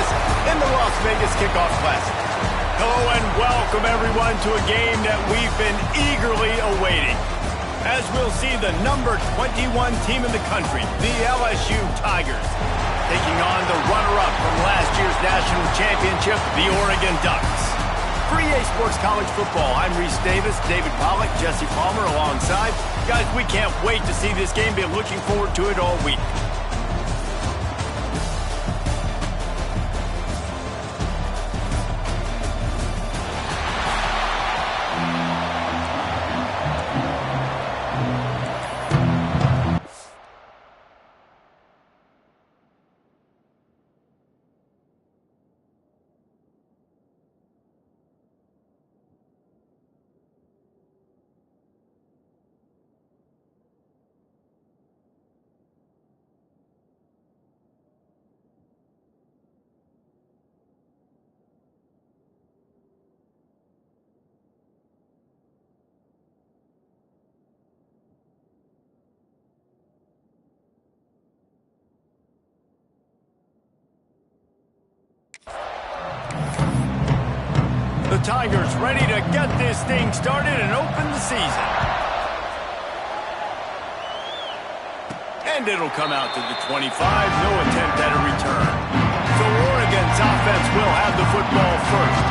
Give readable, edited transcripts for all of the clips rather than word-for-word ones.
Vegas in the Las Vegas Kickoff Classic. Hello and welcome everyone to a game that we've been eagerly awaiting, as we'll see the number 21 team in the country, the LSU Tigers, taking on the runner-up from last year's national championship, the Oregon Ducks. For EA Sports College Football, I'm Reese Davis, David Pollack, Jesse Palmer alongside. Guys, we can't wait to see this game. Been looking forward to it all week. The Tigers ready to get this thing started and open the season. And it'll come out to the 25, no attempt at a return. So Oregon's offense will have the football first.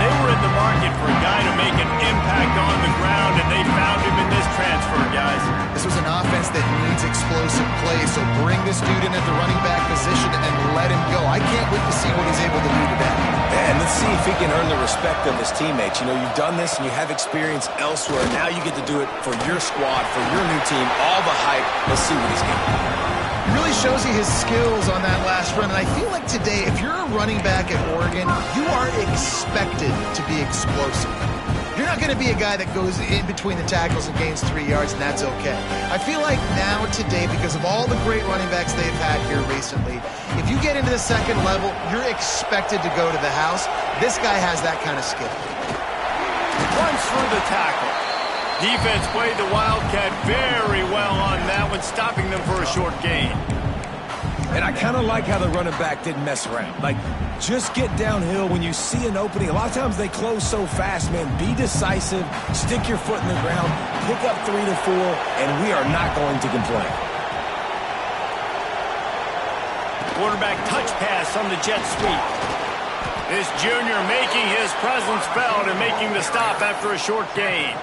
They were in the market for a guy to make an impact on the ground, and they found him in this transfer, guys. This was an offense that needs explosive plays, so bring this dude in at the running back position and let him go. I can't wait to see what he's able to do today. And let's see if he can earn the respect of his teammates. You know, you've done this and you have experience elsewhere. Now you get to do it for your squad, for your new team, all the hype. Let's see what he's getting. It really shows you his skills on that last run, and I feel like today, if you're a running back at Oregon, you are expected to be explosive. You're not going to be a guy that goes in between the tackles and gains 3 yards, and that's okay. I feel like now, today, because of all the great running backs they've had here recently, if you get into the second level, you're expected to go to the house. This guy has that kind of skill. Runs through the tackle. Defense played the Wildcat very well on that one, stopping them for a short gain. And I kind of like how the running back didn't mess around. Like, just get downhill when you see an opening. A lot of times they close so fast, man. Be decisive, stick your foot in the ground, pick up 3 to 4, and we are not going to complain. Quarterback touch pass on the jet sweep. This junior making his presence felt and making the stop after a short gain.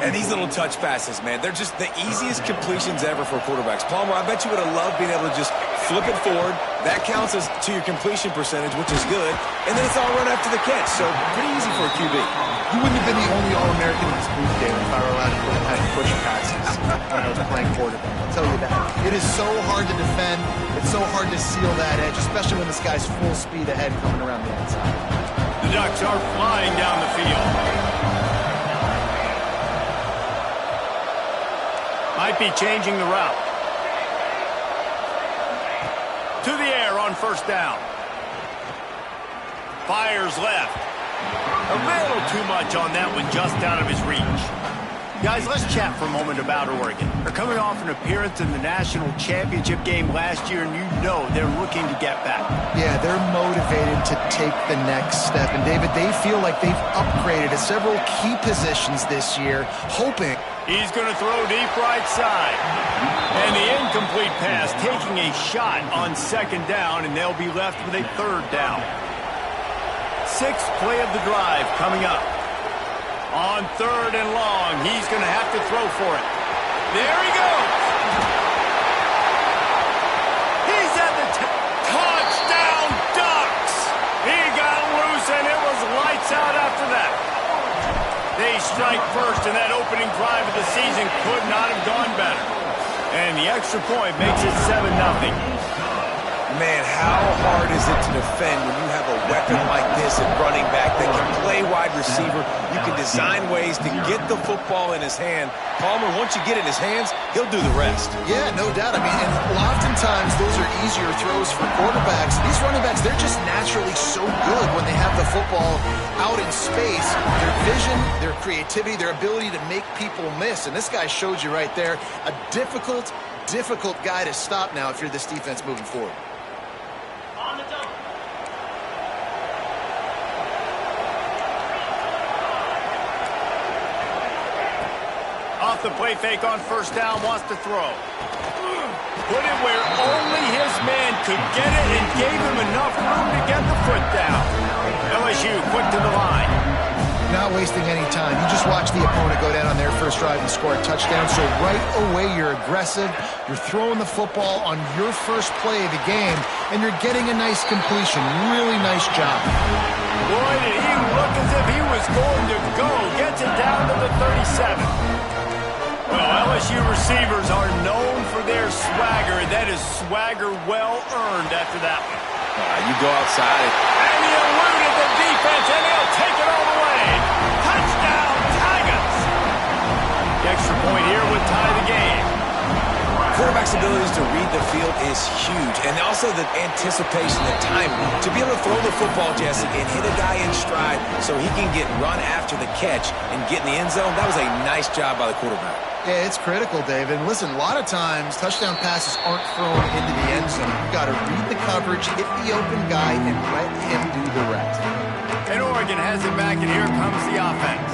And these little touch passes, man, they're just the easiest completions ever for quarterbacks. Palmer, I bet you would have loved being able to just flip it forward. That counts as to your completion percentage, which is good. And then it's all run after the catch, so pretty easy for a QB. You wouldn't have been the only All-American in this group, David, if I were allowed to have push passes when I was playing quarterback. I'll tell you that. It is so hard to defend. It's so hard to seal that edge, especially when this guy's full speed ahead coming around the outside. The Ducks are flying down the field. Might be changing the route. To the air on first down. Fires left. A little too much on that one, just out of his reach. Guys, let's chat for a moment about Oregon. They're coming off an appearance in the national championship game last year, and you know they're looking to get back. Yeah, they're motivated to take the next step. And, David, they feel like they've upgraded at several key positions this year, hoping. He's going to throw deep right side. And the incomplete pass taking a shot on second down, and they'll be left with a third down. Sixth play of the drive coming up. On third and long, he's going to have to throw for it. There he goes. He's at the touchdown Ducks. He got loose, and it was lights out after that. They strike first, and that opening drive of the season could not have gone better. And the extra point makes it 7-0. Man, how hard is it to defend when you have a weapon like this at running back that can play wide receiver? You can design ways to get the football in his hand. Palmer, once you get it in his hands, he'll do the rest. Yeah, no doubt. I mean, and oftentimes those are easier throws for quarterbacks. These running backs, they're just naturally so good when they have the football out in space. Their vision, their creativity, their ability to make people miss. And this guy showed you right there, a difficult guy to stop now if you're this defense moving forward. off the play fake on first down, wants to throw. Put it where only his man could get it and gave him enough room to get the foot down. LSU quick to the line. Not wasting any time. You just watch the opponent go down on their first drive and score a touchdown. So right away, you're aggressive. You're throwing the football on your first play of the game, and you're getting a nice completion. Really nice job. Boy, did he look as if he was going to go. Gets it down to the 37. Well, LSU receivers are known for their swagger, and that is swagger well earned after that one. You go outside. And he eluded the defense, and he'll take it all the way. Touchdown, Tigers! The extra point here would tie the game. Quarterback's abilities to read the field is huge, and also the anticipation, the time to be able to throw the football, Jesse, and hit a guy in stride so he can get run after the catch and get in the end zone. That was a nice job by the quarterback. Yeah, it's critical, David. And listen, a lot of times, touchdown passes aren't thrown into the end zone. You've got to read the coverage, hit the open guy, and let him do the rest. And Oregon has it back, and here comes the offense.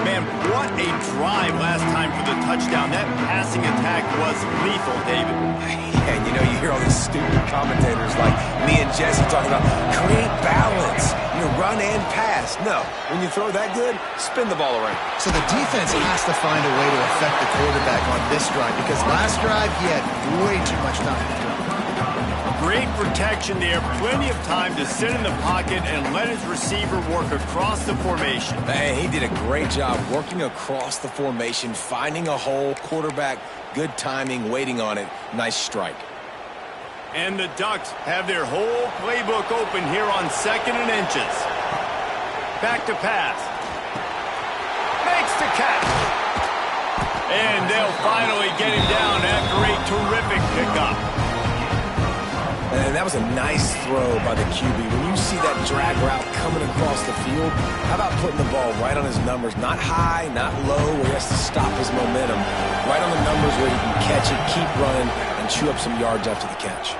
Man, what a drive last time for the touchdown. That passing attack was lethal, David. Yeah, and you hear all these stupid commentators like me and Jesse talking about create balance. Run and pass. No, when you throw that good, spin the ball around. So the defense has to find a way to affect the quarterback on this drive, because last drive he had way too much time to throw. Great protection there. Plenty of time to sit in the pocket and let his receiver work across the formation. Hey, he did a great job working across the formation, finding a hole, quarterback, good timing, waiting on it. Nice strike. And the Ducks have their whole playbook open here on 2nd and inches. Back to pass. Makes the catch. And they'll finally get him down after a terrific pickup. And that was a nice throw by the QB. When you see that drag route coming across the field, how about putting the ball right on his numbers? Not high, not low, where he has to stop his momentum. Right on the numbers where he can catch it, keep running, and chew up some yards after the catch.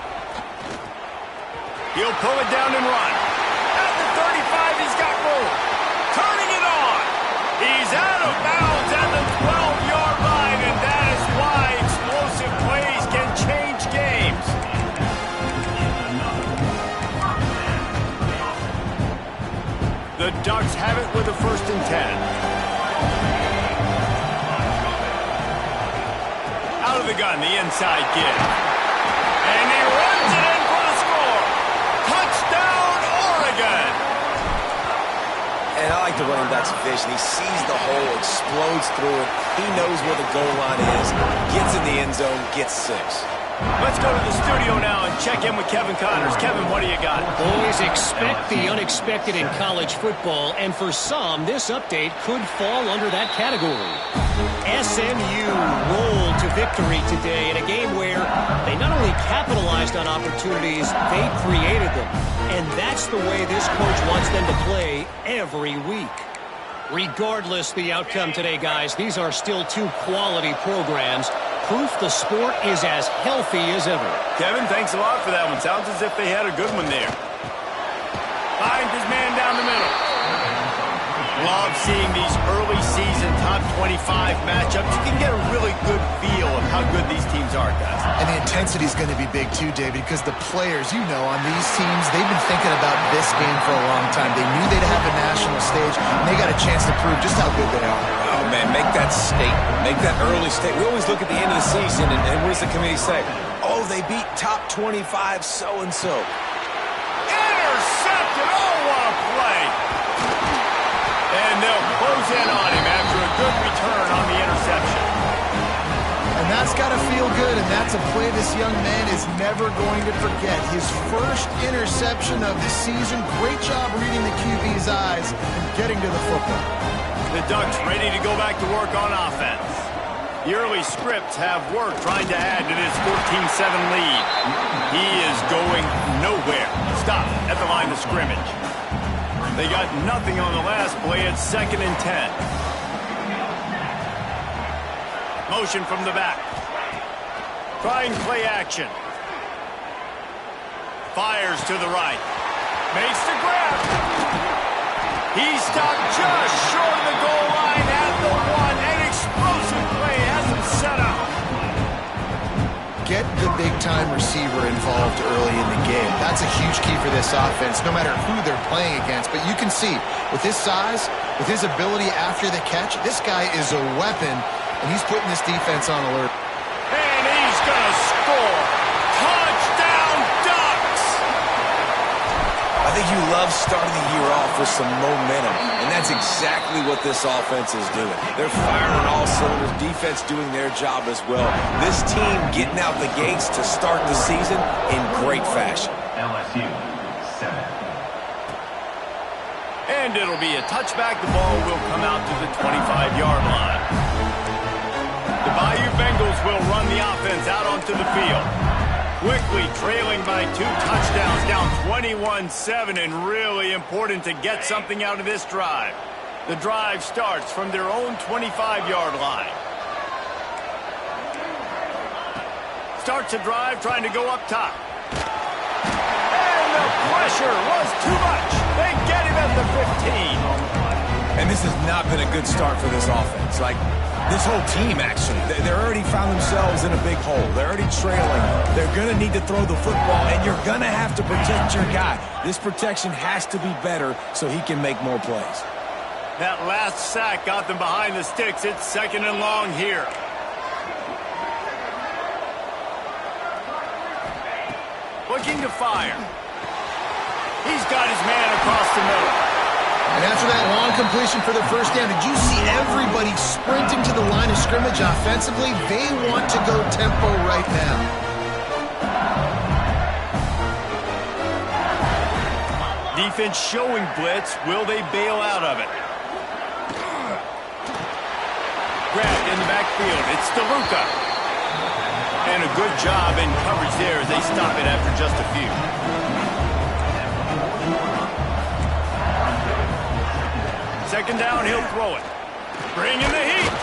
He'll pull it down and run. At the 35, he's got room. Turning it on. He's out of bounds at the 12-yard line, and that is why explosive plays can change games. The Ducks have it with a 1st and 10. Out of the gun, the inside kid. And he runs it in for the score. Touchdown, Oregon. And I like the running back's vision. He sees the hole, explodes through it. He knows where the goal line is, gets in the end zone, gets 6. Let's go to the studio now and check in with Kevin Connors. Kevin, what do you got? Always expect the unexpected in college football, and for some, this update could fall under that category. SMU rolled to victory today in a game where they not only capitalized on opportunities, they created them. And that's the way this coach wants them to play every week. Regardless the outcome today, guys, these are still 2 quality programs. Proof the sport is as healthy as ever. Kevin, thanks a lot for that one. Sounds as if they had a good one there. Finds his man down the middle. Love seeing these early season top 25 matchups. You can get a really good feel of how good these teams are, guys. And the intensity is going to be big too, David, because the players, on these teams, they've been thinking about this game for a long time. They knew they'd have a national stage, and they got a chance to prove just how good they are. Oh, man, make that statement. Make that early statement. We always look at the end of the season, and what does the committee say? Oh, they beat top 25 so-and-so. Intercepted! Oh, what a play! And they'll close in on him after a good return on the interception. And that's got to feel good, and that's a play this young man is never going to forget. His first interception of the season. Great job reading the QB's eyes and getting to the football. The Ducks ready to go back to work on offense. The early scripts have worked trying to add to this 14-7 lead. He is going nowhere. Stop at the line of scrimmage. They got nothing on the last play at 2nd and 10. Motion from the back. Trying play action. Fires to the right. Makes the grab. He stopped just short of the goal line at the 1. An explosive play big-time receiver involved early in the game. That's a huge key for this offense, no matter who they're playing against. But you can see, with his size, with his ability after the catch, this guy is a weapon, and he's putting this defense on alert. And he's going to score. Touchdown, Ducks! I think you love starting the year off with some momentum, and that's exactly what this offense is doing. They're firing on all cylinders, defense doing their job as well. This team getting out the gates to start the season in great fashion. LSU 7. And it'll be a touchback. The ball will come out to the 25-yard line. The Bayou Bengals will run the offense out onto the field. Quickly trailing by 2 touchdowns, down 21-7, and really important to get something out of this drive. The drive starts from their own 25-yard line. Starts a drive trying to go up top. And the pressure was too much. They get him at the 15. And this has not been a good start for this offense. Like, this whole team, actually. They're already found themselves in a big hole. They're already trailing. They're going to need to throw the football, and you're going to have to protect your guy. This protection has to be better so he can make more plays. That last sack got them behind the sticks. It's 2nd and long here. Looking to fire. He's got his man across the middle. And after that long completion for the first down, did you see everybody sprinting to the line of scrimmage offensively? They want to go tempo right now. Defense showing blitz. Will they bail out of it? Grabbed in the backfield. It's DeLuca. And a good job in coverage there as they stop it after just a few. Second down, he'll throw it. Bring in the heat.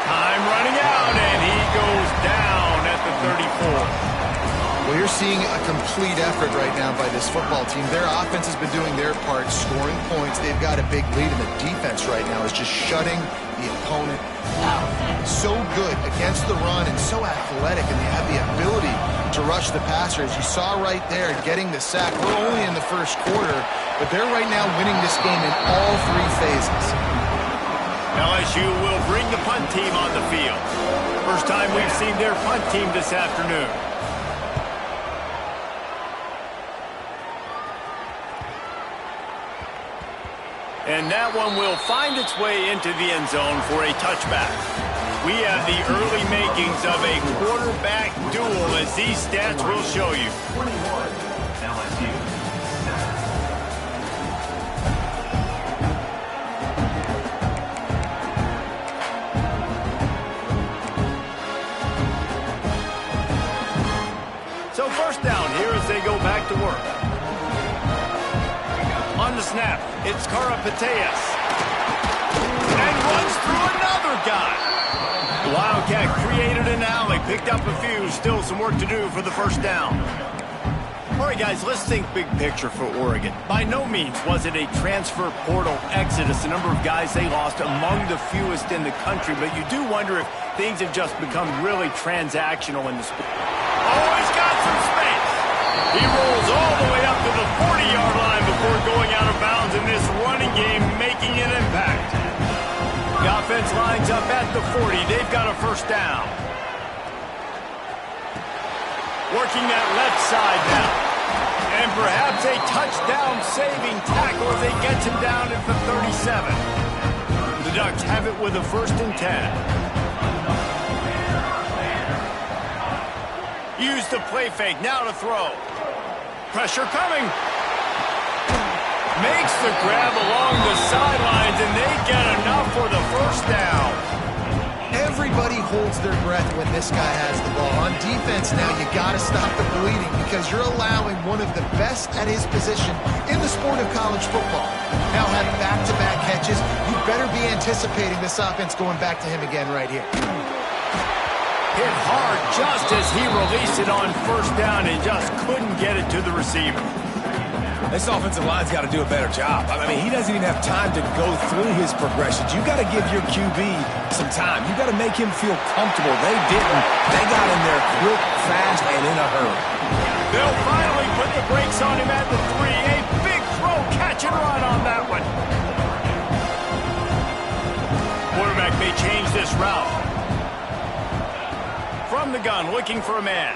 Time running out, and he goes down at the 34. Well, you're seeing a complete effort right now by this football team. Their offense has been doing their part, scoring points. They've got a big lead, and the defense right now is just shutting the opponent out. So good against the run and so athletic, and they have the ability to rush the passer. As you saw right there, getting the sack. We're only in the first quarter, but they're right now winning this game in all 3 phases. LSU will bring the punt team on the field. First time we've seen their punt team this afternoon. And that one will find its way into the end zone for a touchback. We have the early makings of a quarterback duel, as these stats will show you. 21. LSU 7. So first down here as they go back to work. On the snap, it's Karapateas. And runs through another guy. The Wildcat created an alley, picked up a few, still some work to do for the first down. All right, guys, let's think big picture for Oregon. By no means was it a transfer portal exodus, the number of guys they lost among the fewest in the country, but you do wonder if things have just become really transactional in the sport. Oh, he's got some space. He rolls all the way up to the 40-yard line before going out of bounds in this running game, making an impact. The offense lines up at the 40. They've got a first down. Working that left side now. And perhaps a touchdown-saving tackle as they get him down at the 37. The Ducks have it with a 1st and 10. Use the play fake, now to throw. Pressure coming. Makes the grab along the sidelines, and they get enough for the first down. Everybody holds their breath when this guy has the ball. On defense now, you got to stop the bleeding because you're allowing one of the best at his position in the sport of college football. Now have back-to-back catches. You better be anticipating this offense going back to him again right here. Hit hard just as he released it on first down and just couldn't get it to the receiver. This offensive line's got to do a better job. I mean, he doesn't even have time to go through his progressions. You got to give your QB some time. You got to make him feel comfortable. They didn't. They got in there quick, fast, and in a hurry. They'll finally put the brakes on him at the 3. A big throw, catch and run on that one. Quarterback may change this route. From the gun, looking for a man.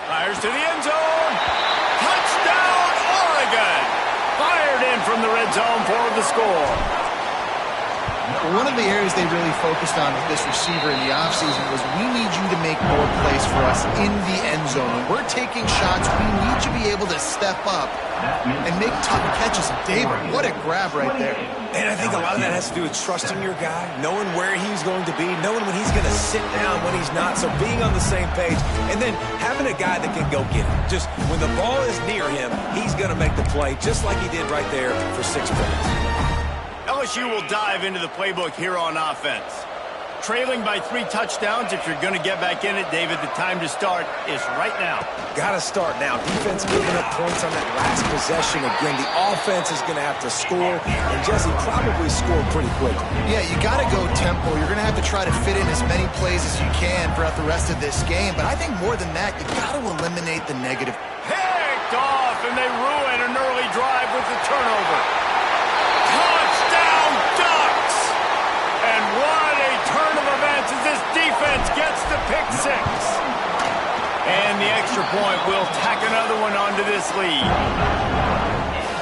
Fires to the end zone. Touchdown, Oregon! Fired in from the red zone for the score. One of the areas they really focused on with this receiver in the offseason was we need you to make more plays for us in the end zone. When we're taking shots, we need you to be able to step up and make tough catches. David, what a grab right there. And I think a lot of that has to do with trusting your guy, knowing where he's going to be, knowing when he's going to sit down, when he's not, so being on the same page, and then having a guy that can go get it. Just when the ball is near him, he's going to make the play, just like he did right there for 6 points. LSU will dive into the playbook here on offense. Trailing by 3 touchdowns. If you're going to get back in it, David, the time to start is right now. Got to start now. Defense giving up points on that last possession. Again, the offense is going to have to score, and Jesse probably scored pretty quickly. Yeah, you got to go tempo. You're going to have to try to fit in as many plays as you can throughout the rest of this game. But I think more than that, you got to eliminate the negative. Picked off, and they ruin an early drive with the turnover. Touchdown, Ducks! And what a turn of events as this defense gets the pick 6. And the extra point will tack another one onto this lead.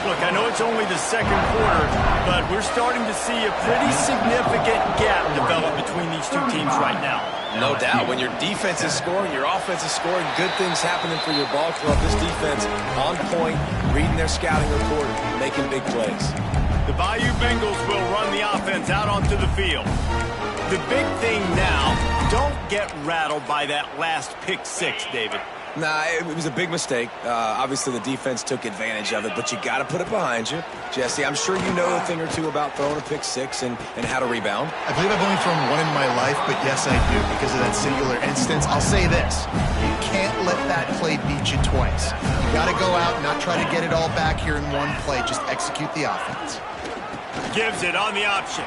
Look, I know it's only the second quarter, but we're starting to see a pretty significant gap develop between these two teams right now. No doubt. When your defense is scoring, your offense is scoring, good things happening for your ball club. This defense on point, reading their scouting report, making big plays. The Bayou Bengals will run the offense out onto the field. The big thing now, don't get rattled by that last pick 6, David. Nah, it was a big mistake. Obviously, the defense took advantage of it, but you got to put it behind you. Jesse, I'm sure you know a thing or two about throwing a pick 6 and how to rebound. I believe I've only thrown one in my life, but yes, I do because of that singular instance. I'll say this. You can't let that play beat you twice. You got to go out and not try to get it all back here in one play. Just execute the offense. Gives it on the option.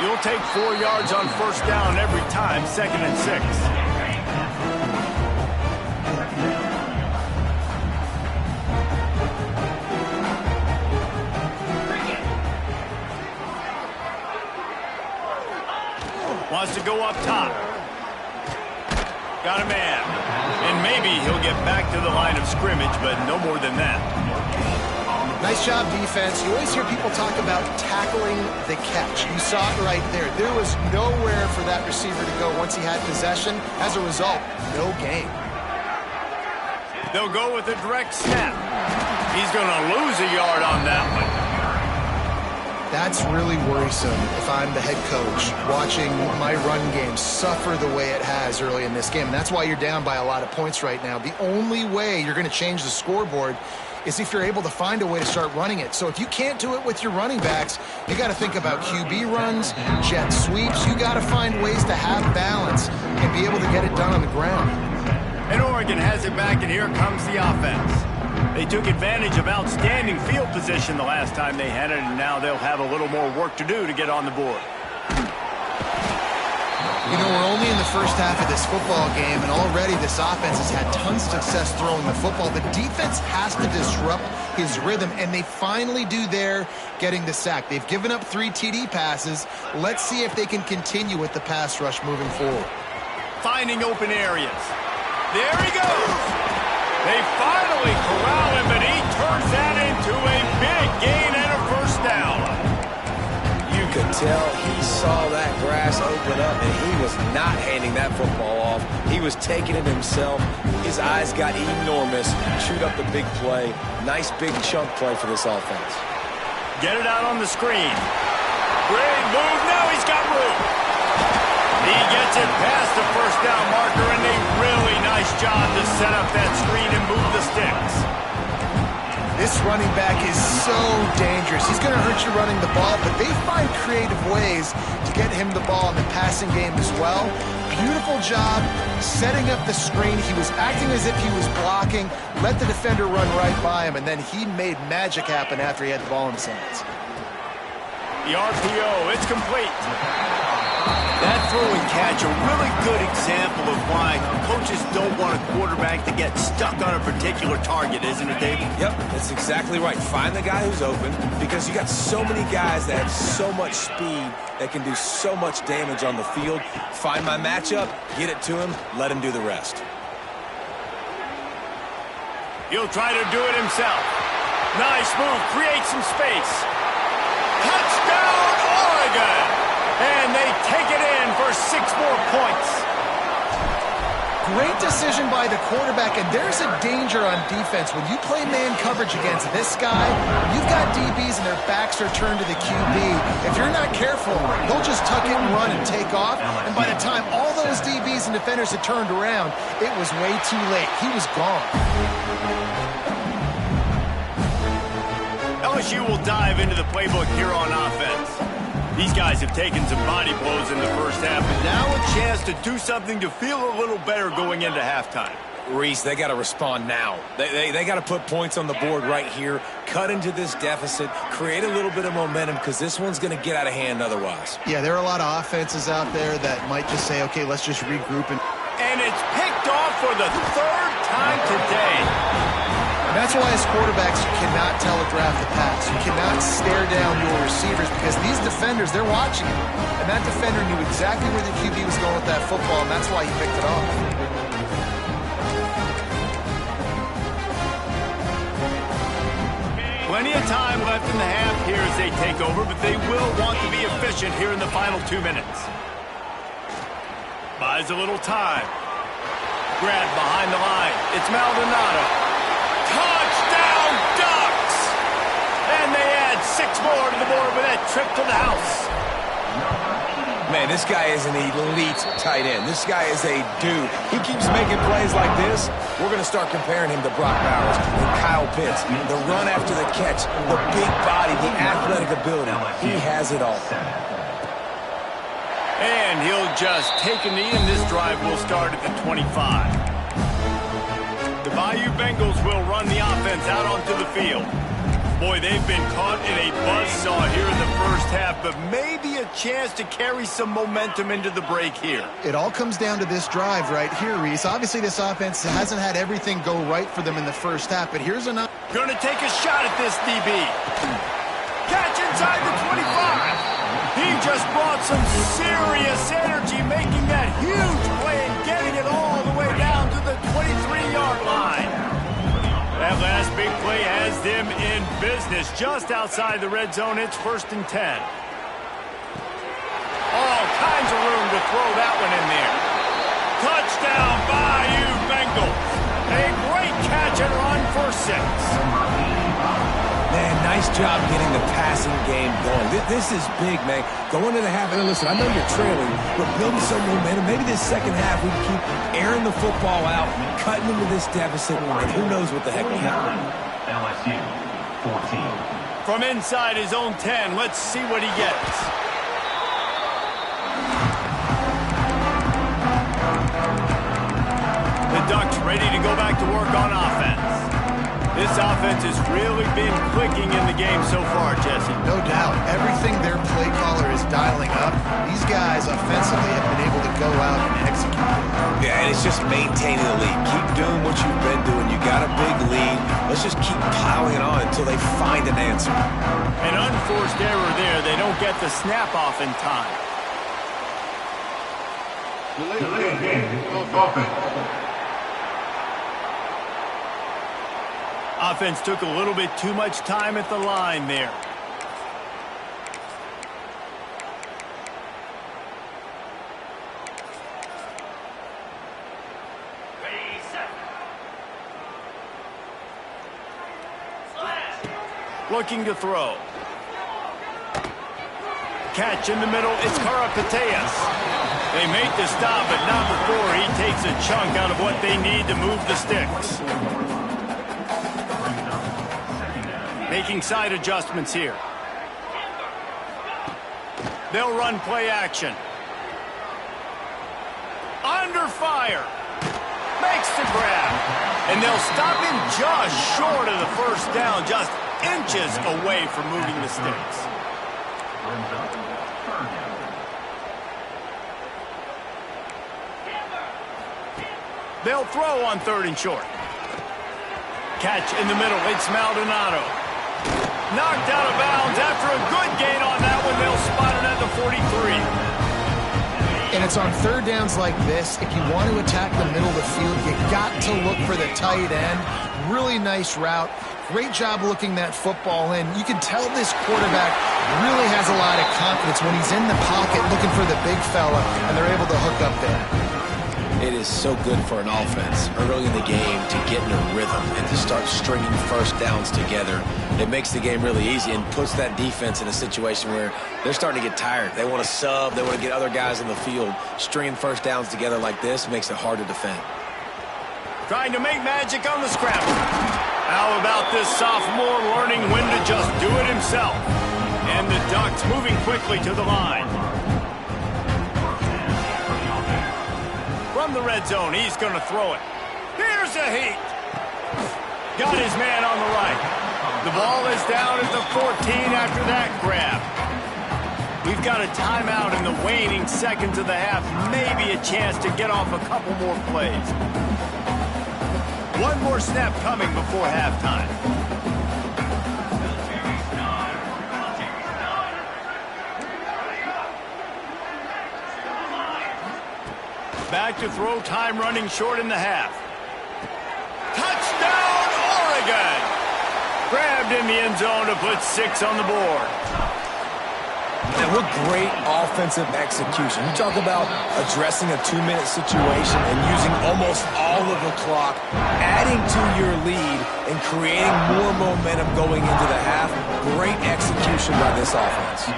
You'll take 4 yards on first down every time, 2nd and 6. Wants to go up top. Got a man. And maybe he'll get back to the line of scrimmage, but no more than that. Nice job, defense. You always hear people talk about tackling the catch. You saw it right there. There was nowhere for that receiver to go once he had possession. As a result, no gain. They'll go with a direct snap. He's going to lose a yard on that one. That's really worrisome if I'm the head coach watching my run game suffer the way it has early in this game. And that's why you're down by a lot of points right now. The only way you're going to change the scoreboard is if you're able to find a way to start running it. So if you can't do it with your running backs, you got to think about QB runs, jet sweeps. You got to find ways to have balance and be able to get it done on the ground. And Oregon has it back, and here comes the offense. They took advantage of outstanding field position the last time they had it, and now they'll have a little more work to do to get on the board. You know, we're only in the first half of this football game, and already this offense has had tons of success throwing the football. The defense has to disrupt his rhythm, and they finally do there, getting the sack. They've given up 3 TD passes. Let's see if they can continue with the pass rush moving forward. Finding open areas. There he goes. They finally corral him, but he turns that into a big gain and a first down. You could tell he saw that grass open up, and he was not handing that football off. He was taking it himself. His eyes got enormous. Shoot up the big play. Nice big chunk play for this offense. Get it out on the screen. Great move. Now he's got room. He gets it past the first down marker, and a really nice job to set up that screen and move the sticks. This running back is so dangerous. He's going to hurt you running the ball, but they find creative ways to get him the ball in the passing game as well. Beautiful job setting up the screen. He was acting as if he was blocking, let the defender run right by him, and then he made magic happen after he had the ball in his hands. The RPO, it's complete. That throw and catch, a really good example of why coaches don't want a quarterback to get stuck on a particular target, isn't it, David? Yep, that's exactly right. Find the guy who's open, because you got so many guys that have so much speed that can do so much damage on the field. Find my matchup, get it to him, let him do the rest. He'll try to do it himself. Nice move, create some space. Touchdown, Oregon! And they take it in for 6 more points. Great decision by the quarterback, and there's a danger on defense. When you play man coverage against this guy, you've got DBs and their backs are turned to the QB. If you're not careful, they'll just tuck it and run and take off, and by the time all those DBs and defenders had turned around, it was way too late. He was gone. LSU will dive into the playbook here on offense. These guys have taken some body blows in the first half, but now a chance to do something to feel a little better going into halftime. Reese, they got to respond now. They got to put points on the board right here, cut into this deficit, create a little bit of momentum, because this one's going to get out of hand otherwise. Yeah, there are a lot of offenses out there that might just say, okay, let's just regroup. And it's picked off for the 3rd time today. And that's why as quarterbacks, you cannot telegraph the pass. You cannot stare down your receivers, because these defenders, they're watching you. And that defender knew exactly where the QB was going with that football, and that's why he picked it off. Plenty of time left in the half here as they take over, but they will want to be efficient here in the final 2 minutes. Buys a little time. Grab behind the line. It's Maldonado. Touchdown, Ducks! And they add 6 more to the board with that trip to the house. Man, this guy is an elite tight end. This guy is a dude. He keeps making plays like this. We're going to start comparing him to Brock Bowers and Kyle Pitts. The run after the catch, the big body, the athletic ability. He has it all. And he'll just take a knee, and this drive will start at the 25. The Bayou Bengals will run the offense out onto the field. Boy, they've been caught in a buzzsaw here in the first half, but maybe a chance to carry some momentum into the break here. It all comes down to this drive right here, Reese. Obviously, this offense hasn't had everything go right for them in the first half, but here's another. Going to take a shot at this DB. Catch inside the 25. He just brought some serious energy, making that huge play and getting it all the way down to the 23-yard line. That last big play has them in business just outside the red zone. It's 1st and 10. All kinds of room to throw that one in there. Touchdown, Bayou Bengals. A great catch and run for 6. Man, nice job getting the passing game going. This is big, man. Going into the half, and listen, I know you're trailing, but building some momentum. Maybe this second half we can keep airing the football out, cutting into this deficit, and who knows what the heck will happen. LSU 14. From inside his own 10, let's see what he gets. The Ducks ready to go back to work on offense. This offense has really been clicking in the game so far, Jesse. No doubt. Everything their play caller is dialing up, these guys offensively have been able to go out and execute. Yeah, and it's just maintaining the lead. Keep doing what you've been doing. You got a big lead. Let's just keep piling it on until they find an answer. An unforced error there. They don't get the snap off in time. Delayed game. Offense. Offense took a little bit too much time at the line there. Looking to throw. Catch in the middle. It's Karapateas. They make the stop, but not before he takes a chunk out of what they need to move the sticks. Making side adjustments here. They'll run play action. Under fire. Makes the grab. And they'll stop him just short of the first down, just inches away from moving the sticks. They'll throw on 3rd and short. Catch in the middle. It's Maldonado. Knocked out of bounds after a good gain on that one. They'll spot it at the 43. And it's on 3rd downs like this. If you want to attack the middle of the field, you got to look for the tight end. Really nice route. Great job looking that football in. You can tell this quarterback really has a lot of confidence when he's in the pocket looking for the big fella, and they're able to hook up there. It is so good for an offense early in the game to get in a rhythm and to start stringing first downs together. It makes the game really easy and puts that defense in a situation where they're starting to get tired. They want to sub. They want to get other guys in the field. Stringing first downs together like this makes it hard to defend. Trying to make magic on the scramble. How about this sophomore learning when to just do it himself? And the Ducks moving quickly to the line. From the red zone, he's going to throw it. Here's a heat. Got his man on the right. The ball is down at the 14 after that grab. We've got a timeout in the waning seconds of the half. Maybe a chance to get off a couple more plays. One more snap coming before halftime. Back to throw, time running short in the half. Touchdown, Oregon! Grabbed in the end zone to put 6 on the board. And what great offensive execution. You talk about addressing a 2-minute situation and using almost all of the clock, adding to your lead and creating more momentum going into the half. Great execution by this offense.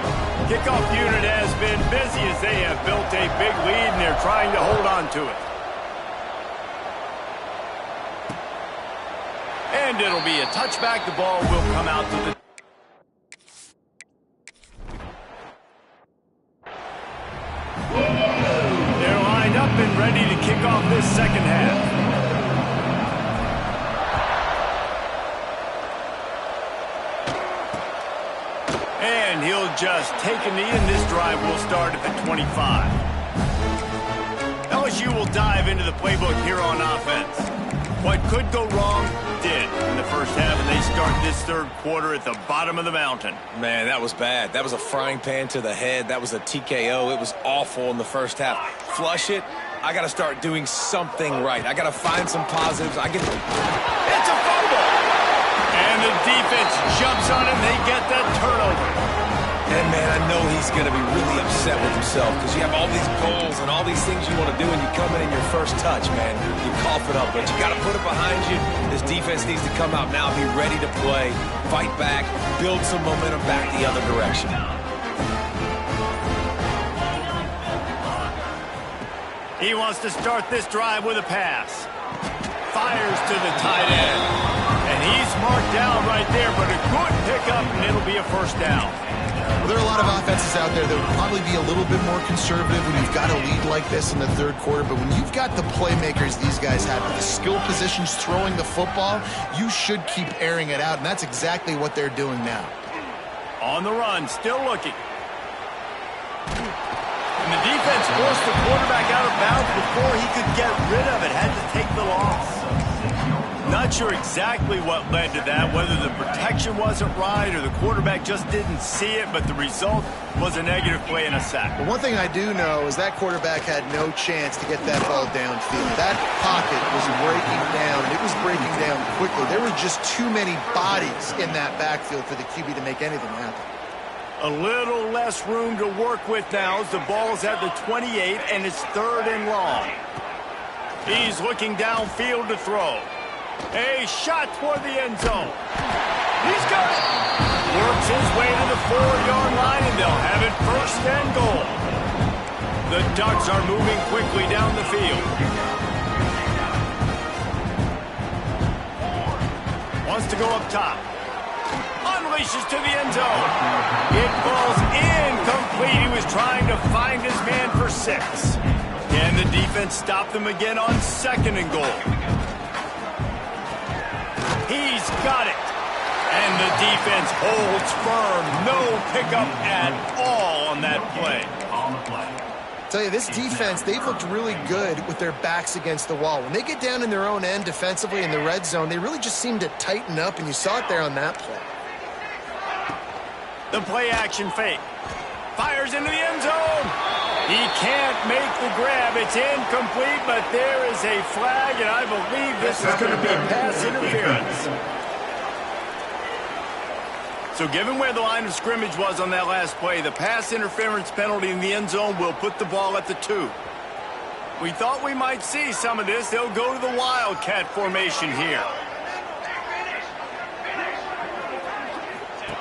Kickoff unit has been busy as they have built a big lead and they're trying to hold on to it. And it'll be a touchback. The ball will come out to the... They're lined up and ready to kick off this second half. And he'll just take a knee, and this drive will start at the 25. LSU will dive into the playbook here on offense. What could go wrong did in the first half, and they start this third quarter at the bottom of the mountain. Man, that was bad. That was a frying pan to the head. That was a TKO. It was awful in the first half. Flush it. I got to start doing something right. I got to find some positives. It's a fumble! And the defense jumps on it, and they get that turnover. And, man, I know he's going to be really upset with himself because you have all these goals and all these things you want to do, and you come in your first touch, man. You cough it up, but you got to put it behind you. This defense needs to come out now, be ready to play, fight back, build some momentum back the other direction. He wants to start this drive with a pass. Fires to the tight end. And he's marked down right there, but a good pickup, and it'll be a first down. Well, there are a lot of offenses out there that would probably be a little bit more conservative when you've got a lead like this in the third quarter. But when you've got the playmakers these guys have, the skill positions throwing the football, you should keep airing it out, and that's exactly what they're doing now. On the run, still looking. And the defense forced the quarterback out of bounds before he could get rid of it, had to take the loss. Not sure exactly what led to that, whether the protection wasn't right or the quarterback just didn't see it, but the result was a negative play and a sack. But one thing I do know is that quarterback had no chance to get that ball downfield. That pocket was breaking down. It was breaking down quickly. There were just too many bodies in that backfield for the QB to make anything happen. A little less room to work with now as the ball's at the 28 and it's 3rd and long. He's looking downfield to throw. A shot toward the end zone. He's got it. Works his way to the 4-yard line, and they'll have it 1st and goal. The Ducks are moving quickly down the field. Wants to go up top. Unleashes to the end zone. It falls incomplete. He was trying to find his man for 6. And the defense stopped him again on 2nd and goal. He's got it. And the defense holds firm. No pickup at all on that play. On the play. Tell you, this defense, they've looked really good with their backs against the wall. When they get down in their own end defensively in the red zone, they really just seem to tighten up, and you saw it there on that play. The play action fake. Fires into the end zone. He can't make the grab. It's incomplete, but there is a flag, and I believe this is going to be pass interference. So given where the line of scrimmage was on that last play, the pass interference penalty in the end zone will put the ball at the 2. We thought we might see some of this. They'll go to the Wildcat formation here.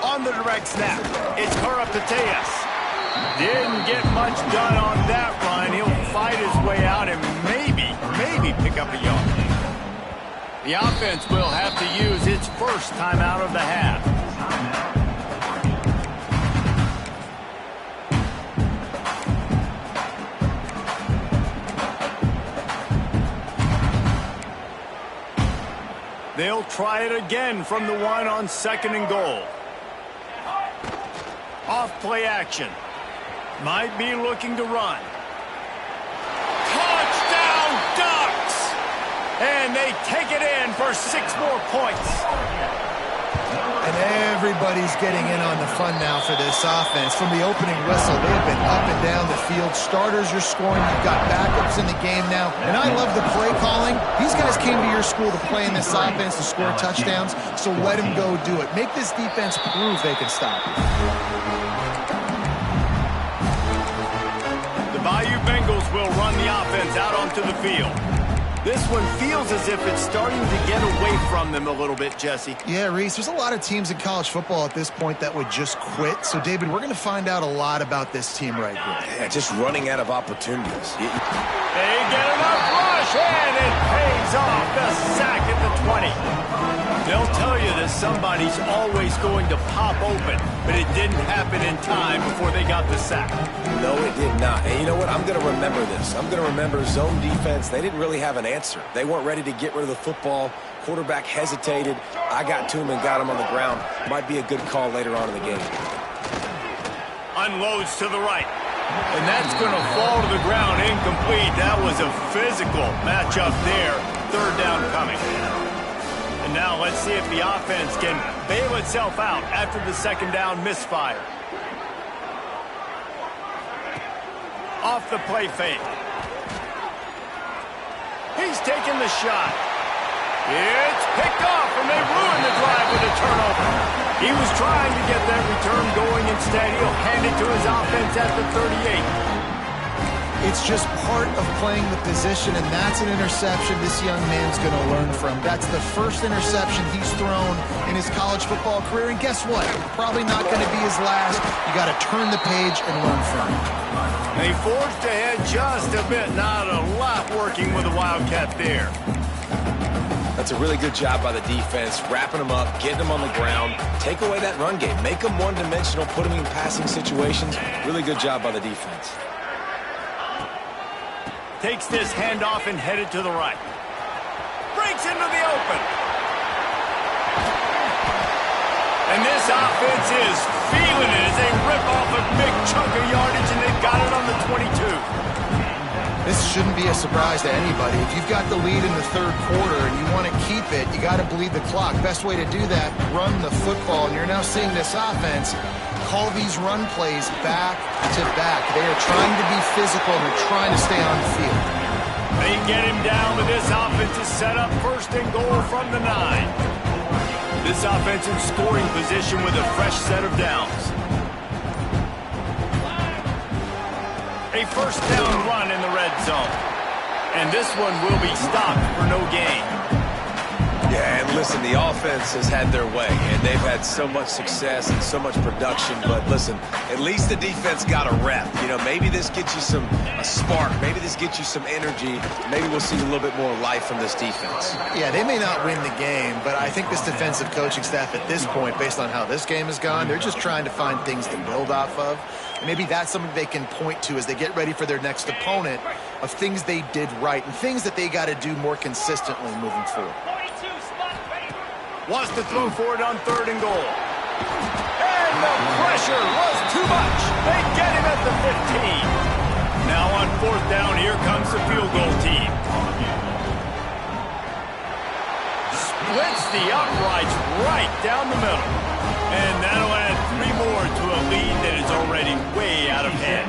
On the direct snap, it's Karapateas. Didn't get much done on that run. He'll fight his way out and maybe pick up a yard. The offense will have to use its first timeout of the half. They'll try it again from the 1 on 2nd and goal. Off play action. Might be looking to run. Touchdown Ducks! And they take it in for 6 more points. And everybody's getting in on the fun now for this offense. From the opening whistle, they've been up and down the field. Starters are scoring. You've got backups in the game now. And I love the play calling. These guys came to your school to play in this offense to score touchdowns, so let them go do it. Make this defense prove they can stop it. The Bayou Bengals will run the offense out onto the field. This one feels as if it's starting to get away from them a little bit, Jesse. Yeah, Reese, there's a lot of teams in college football at this point that would just quit. So, David, we're going to find out a lot about this team right here. Yeah, just running out of opportunities. They get enough rush, and it pays off. The sack at the 20. They'll tell you that somebody's always going to pop open, but it didn't happen in time before they got the sack. No, it did not. And you know what? I'm going to remember this. I'm going to remember zone defense. They didn't really have an answer. They weren't ready to get rid of the football. Quarterback hesitated. I got to him and got him on the ground. Might be a good call later on in the game. Unloads to the right. And that's going to fall to the ground incomplete. That was a physical matchup there. 3rd down coming. And now let's see if the offense can bail itself out after the 2nd down misfire. Off the play fake. He's taking the shot. It's picked off, and they ruin the drive with a turnover. He was trying to get that return going. Instead, he'll hand it to his offense at the 38. It's just part of playing the position, and that's an interception this young man's going to learn from. That's the first interception he's thrown in his college football career, and guess what? Probably not going to be his last. You got to turn the page and learn from it. They forged ahead just a bit. Not a lot working with the Wildcat there. That's a really good job by the defense, wrapping them up, getting them on the ground. Take away that run game. Make them one-dimensional, put them in passing situations. Really good job by the defense. Takes this handoff and headed to the right. Breaks into the open. And this offense is feeling it as they rip off a big chunk of yardage, and they've got it on the 22. This shouldn't be a surprise to anybody. If you've got the lead in the 3rd quarter and you want to keep it, you got to bleed the clock. Best way to do that, run the football. And you're now seeing this offense call these run plays back to back. They are trying to be physical. They're trying to stay on the field. They get him down, but this offense is set up 1st and goal from the 9. This offense in scoring position with a fresh set of downs. A 1st down run in the red zone. And this one will be stopped for no gain. Yeah, and Listen, the offense has had their way, and they've had so much success and so much production. But listen, at least the defense got a rep. You know, maybe this gets you a spark. Maybe this gets you some energy. Maybe we'll see a little bit more life from this defense. Yeah, they may not win the game, but I think this defensive coaching staff at this point, based on how this game has gone, they're just trying to find things to build off of. And maybe that's something they can point to as they get ready for their next opponent, of things they did right and things that they got to do more consistently moving forward. Wants to throw for it on 3rd and goal. And the pressure was too much. They get him at the 15. Now on 4th down, here comes the field goal team. Splits the uprights right down the middle. And that'll add 3 more to a lead that is already way out of hand.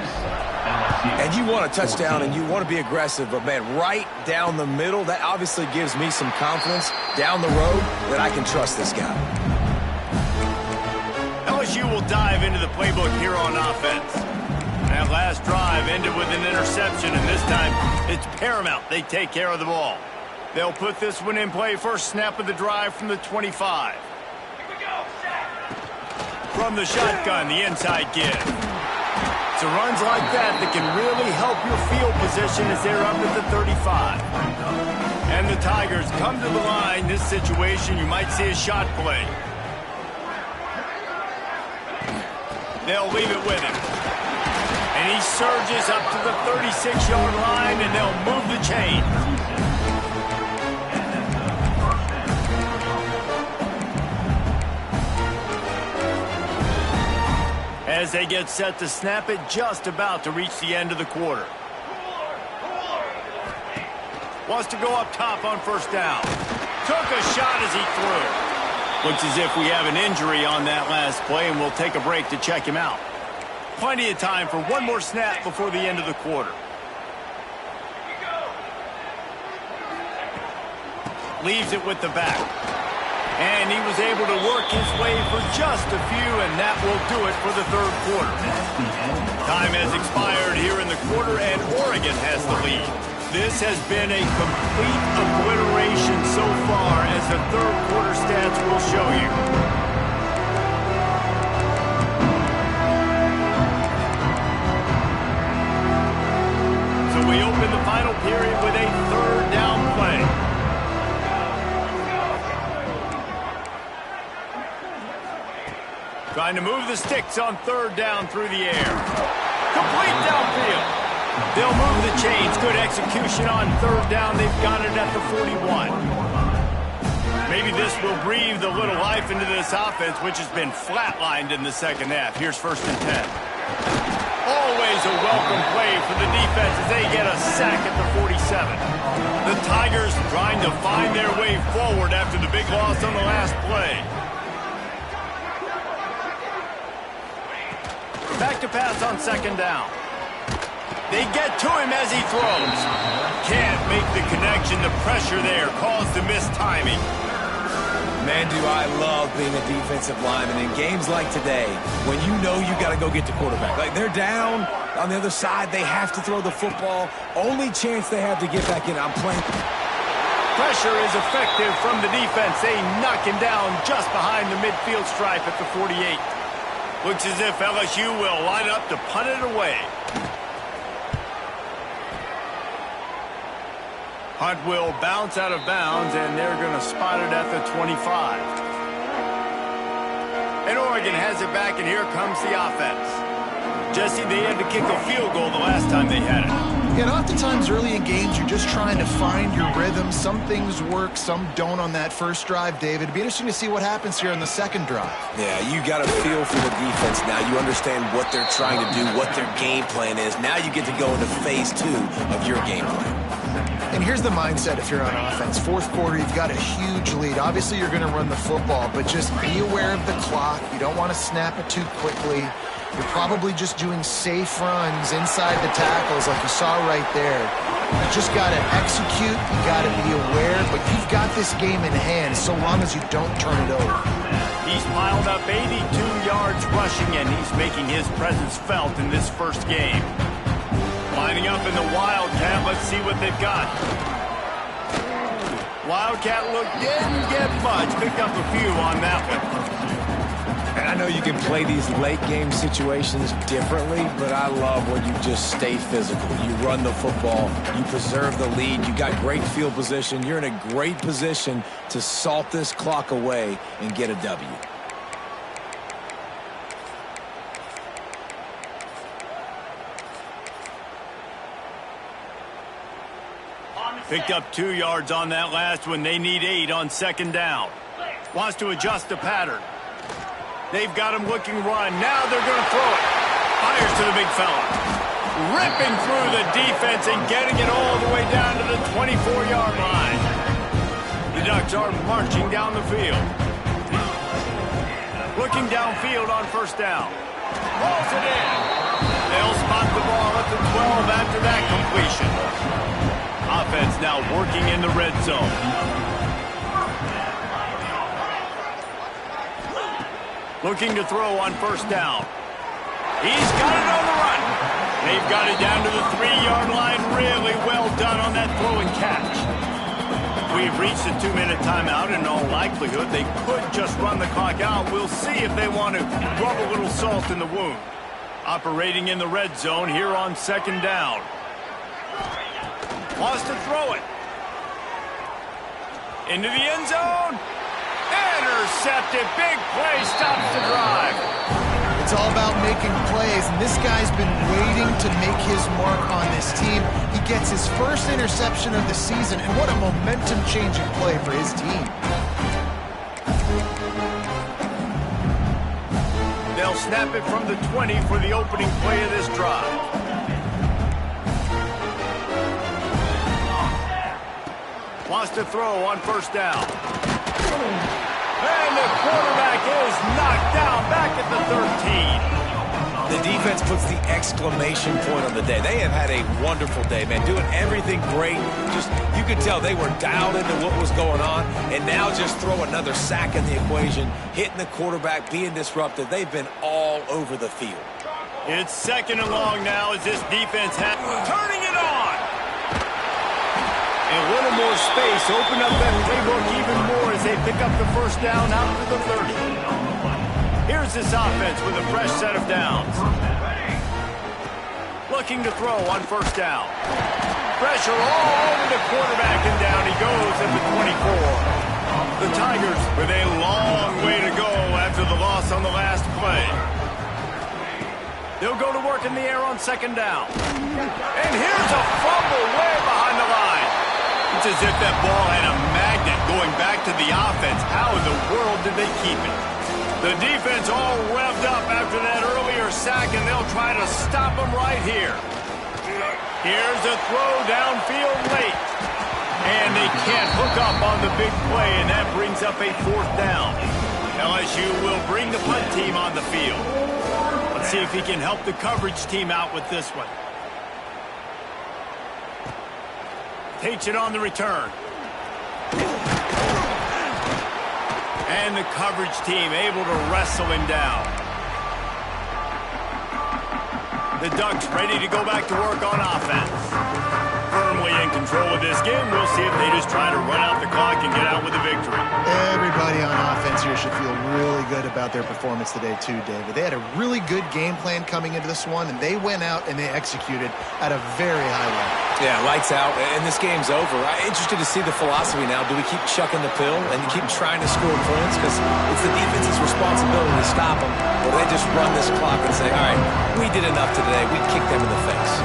And you want a touchdown and you want to be aggressive, but man, right down the middle, that obviously gives me some confidence down the road that I can trust this guy. LSU will dive into the playbook here on offense. That last drive ended with an interception, and this time it's paramount they take care of the ball. They'll put this one in play first snap of the drive from the 25. From the shotgun, the inside give. So runs like that can really help your field position as they're up at the 35. And the Tigers come to the line. This situation, you might see a shot play. They'll leave it with him. And he surges up to the 36-yard line, and they'll move the chain. As they get set to snap it, just about to reach the end of the quarter. Wants to go up top on 1st down. Took a shot as he threw. Looks as if we have an injury on that last play, and we'll take a break to check him out. Plenty of time for one more snap before the end of the quarter. Leaves it with the back. And he was able to work his way for just a few, and that will do it for the 3rd quarter. Time has expired here in the quarter, and Oregon has the lead. This has been a complete obliteration so far, as the 3rd quarter stats will show you. So we open the final period with a 3rd down play. Trying to move the sticks on 3rd down through the air. Complete downfield. They'll move the chains. Good execution on 3rd down. They've got it at the 41. Maybe this will breathe a little life into this offense, which has been flatlined in the 2nd half. Here's 1st and 10. Always a welcome play for the defense as they get a sack at the 47. The Tigers trying to find their way forward after the big loss on the last play. Back to pass on 2nd down. They get to him as he throws. Can't make the connection. The pressure there caused the missed timing. Man, do I love being a defensive lineman in games like today when you know you got to go get the quarterback. Like, they're down on the other side. They have to throw the football. Only chance they have to get back in. I'm playing. Pressure is effective from the defense. They knock him down just behind the midfield stripe at the 48. Looks as if LSU will line up to punt it away. Hunt will bounce out of bounds, and they're going to spot it at the 25. And Oregon has it back, and here comes the offense. Jesse, they had to kick a field goal the last time they had it. Yeah, and oftentimes early in games, you're just trying to find your rhythm. Some things work, some don't on that first drive, David. It'd be interesting to see what happens here on the 2nd drive. Yeah, you got a feel for the defense now. You understand what they're trying to do, what their game plan is. Now you get to go into phase 2 of your game plan. And here's the mindset if you're on offense. 4th quarter, you've got a huge lead. Obviously, you're going to run the football, but just be aware of the clock. You don't want to snap it too quickly. You're probably just doing safe runs inside the tackles like you saw right there. You just got to execute. You got to be aware, but you've got this game in hand so long as you don't turn it over. He's piled up 82 yards rushing, and he's making his presence felt in this first game. Lining up in the Wildcat. Let's see what they've got. Wildcat look didn't get much. Picked up a few on that one. And I know you can play these late-game situations differently, but I love when you just stay physical. You run the football. You preserve the lead. You got great field position. You're in a great position to salt this clock away and get a W. Picked up 2 yards on that last one. They need 8 on second down. Wants to adjust the pattern. They've got him looking run. Now they're going to throw it. Fires to the big fella. Ripping through the defense and getting it all the way down to the 24-yard line. The Ducks are marching down the field. Looking downfield on first down. Rolls it in. They'll spot the ball at the 12 after that completion. Offense now working in the red zone. Looking to throw on first down. He's got it on the run. They've got it down to the 3-yard line. Really well done on that throw and catch. We've reached a 2-minute timeout. In all likelihood, they could just run the clock out. We'll see if they want to rub a little salt in the wound. Operating in the red zone here on second down. Wants to throw it. Into the end zone. Intercepted. Big play. Stops the drive. It's all about making plays, and this guy's been waiting to make his mark on this team. He gets his first interception of the season, and what a momentum-changing play for his team. They'll snap it from the 20 for the opening play of this drive. Wants to throw on first down. And the quarterback is knocked down back at the 13. The defense puts the exclamation point on the day. They have had a wonderful day, man. Doing everything great. Just, you could tell they were dialed into what was going on. And now just throw another sack in the equation. Hitting the quarterback, being disrupted. They've been all over the field. It's second and long now as this defense has turning it on. A little more space, open up that playbook even more as they pick up the first down out to the 30. Here's this offense with a fresh set of downs. Looking to throw on first down. Pressure all over the quarterback, and down he goes at the 24. The Tigers with a long way to go after the loss on the last play. They'll go to work in the air on second down. And here's a fumble way behind the line. It's as if that ball had a magnet going back to the offense. How in the world did they keep it? The defense all revved up after that earlier sack, and they'll try to stop them right here. Here's a throw downfield late. And they can't hook up on the big play, and that brings up a fourth down. LSU will bring the punt team on the field. Let's see if he can help the coverage team out with this one. Takes it on the return. And the coverage team able to wrestle him down. The Ducks ready to go back to work on offense. Firmly in control of this game. We'll see if they just try to run out the clock and get out with a victory. Everybody on offense here should feel really good about their performance today too, David. They had a really good game plan coming into this one, and they went out and they executed at a very high level. Yeah, lights out, and this game's over. I'm interested to see the philosophy now. Do we keep chucking the pill and keep trying to score points? Because it's the defense's responsibility to stop them. Or they just run this clock and say, all right, we did enough today. We kicked them in the face.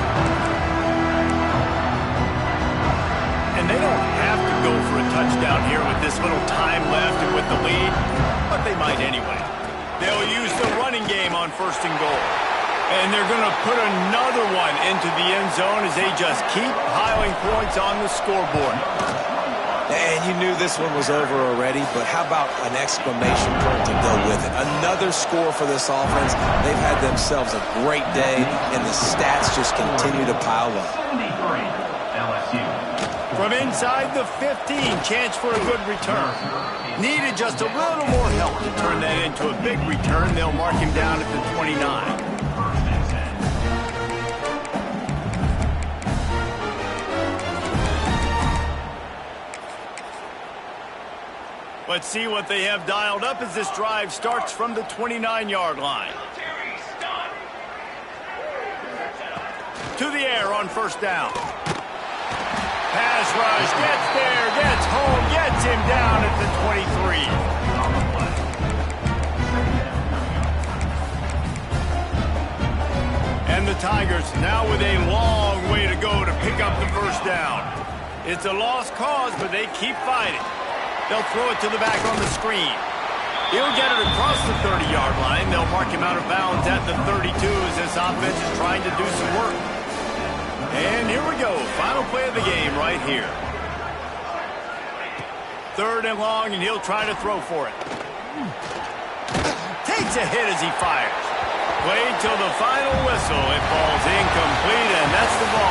And they don't have to go for a touchdown here with this little time left and with the lead, but they might anyway. They'll use the running game on first and goal. And they're going to put another one into the end zone as they just keep piling points on the scoreboard. And you knew this one was over already, but how about an exclamation point to go with it? Another score for this offense. They've had themselves a great day, and the stats just continue to pile up. From inside the 15, chance for a good return. Needed just a little more help to turn that into a big return. They'll mark him down at the 29. Let's see what they have dialed up as this drive starts from the 29-yard line. To the air on first down. Pass rush, gets there, gets home, gets him down at the 23. And the Tigers now with a long way to go to pick up the first down. It's a lost cause, but they keep fighting. They'll throw it to the back on the screen. He'll get it across the 30-yard line. They'll mark him out of bounds at the 32 as this offense is trying to do some work. And here we go. Final play of the game right here. 3rd and long, and he'll try to throw for it. Takes a hit as he fires. Played till the final whistle. It falls incomplete, and that's the ball game.